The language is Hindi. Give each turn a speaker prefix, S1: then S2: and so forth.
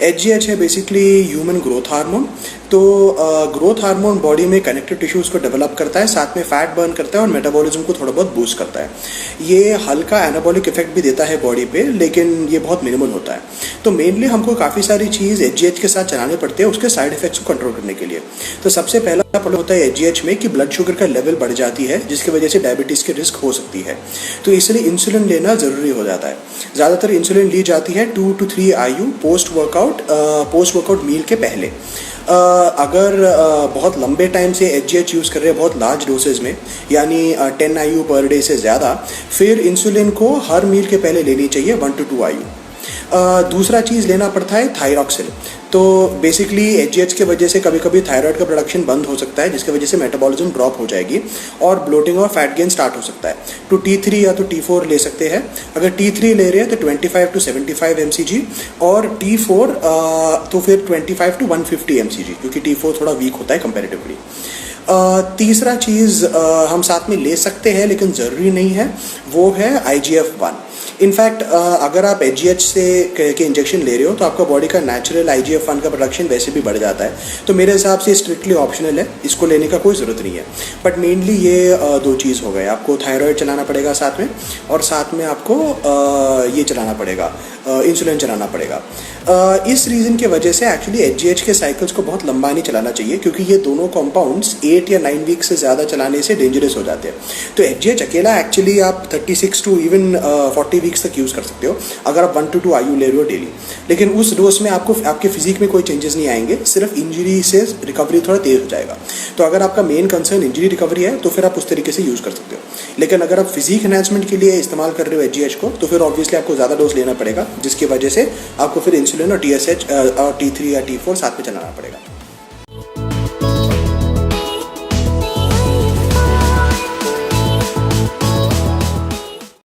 S1: HGH है बेसिकली ह्यूमन ग्रोथ हार्मोन। तो ग्रोथ हार्मोन बॉडी में कनेक्टिव टिश्यूज को डेवलप करता है, साथ में फैट बर्न करता है और मेटाबॉलिज्म को थोड़ा बहुत बूस्ट करता है। ये हल्का एनाबॉलिक इफेक्ट भी देता है बॉडी पे, लेकिन ये बहुत मिनिमल होता है। तो मेनली हमको काफ़ी सारी चीज़ HGH के साथ चलाने पड़ते हैं उसके साइड इफेक्ट्स को कंट्रोल करने के लिए। तो सबसे पहला प्रॉब्लम होता है HGH में कि ब्लड शुगर का लेवल बढ़ जाती है, जिसकी वजह से डायबिटीज़ की रिस्क हो सकती है। तो इसलिए इंसुलिन लेना ज़रूरी हो जाता है। ज़्यादातर इंसुलिन ली जाती है 2 to 3 IU post workout meal के पहले। अगर बहुत लंबे टाइम से HGH यूज़ कर रहे हैं बहुत लार्ज डोसेज में, यानी 10 IU पर डे से ज़्यादा, फिर इंसुलिन को हर मील के पहले लेनी चाहिए 1 to 2 IU। दूसरा चीज़ लेना पड़ता है थायरॉक्सिन। तो बेसिकली HGH के वजह से कभी कभी थायराइड का प्रोडक्शन बंद हो सकता है, जिसकी वजह से मेटाबॉलिज्म ड्रॉप हो जाएगी और ब्लोटिंग और फैट गेन स्टार्ट हो सकता है। तो T3 या तो T4 ले सकते हैं। अगर T3 ले रहे हैं तो 25 to 75 mcg और T4 तो फिर 25 to 150 mcg, क्योंकि T4 थोड़ा वीक होता है कंपेरेटिवली। तीसरा चीज़ हम साथ में ले सकते हैं लेकिन ज़रूरी नहीं है, वो है IGF-1। इनफैक्ट अगर आप HGH से के इंजेक्शन ले रहे हो तो आपका बॉडी का नेचुरल IGF-1 का प्रोडक्शन वैसे भी बढ़ जाता है। तो मेरे हिसाब से स्ट्रिक्टली ऑप्शनल है, इसको लेने का कोई ज़रूरत नहीं है। बट मेनली ये दो चीज़ हो गए, आपको थायराइड चलाना पड़ेगा साथ में, और साथ में आपको ये चलाना पड़ेगा, इंसुलिन चलाना पड़ेगा। इस रीज़न की वजह से एक्चुअली HGH के साइकिल्स को बहुत लंबा नहीं चलाना चाहिए, क्योंकि ये दोनों कंपाउंड्स 8 या 9 वीक से ज़्यादा चलाने से डेंजरस हो जाते हैं। तो HGH अकेला एक्चुअली आप 36 to even 40 वीक्स तक यूज़ कर सकते हो अगर आप 1 to 2 IU ले रहे हो डेली। लेकिन उस डोज में आपको आपके फिजिक में कोई चेंजेस नहीं आएंगे, सिर्फ इंजरी से रिकवरी थोड़ा तेज हो जाएगा। तो अगर आपका मेन कंसर्न इंजरी रिकवरी है तो फिर आप उस तरीके से यूज़ कर सकते हो। लेकिन अगर आप फिजिक एनहांसमेंट के लिए इस्तेमाल कर रहे हो HGH को, तो फिर ऑब्वियसली आपको ज़्यादा डोज लेना पड़ेगा, जिसकी वजह से आपको फिर इंसुलिन और TSH और T3 या T4 साथ में चलाना पड़ेगा।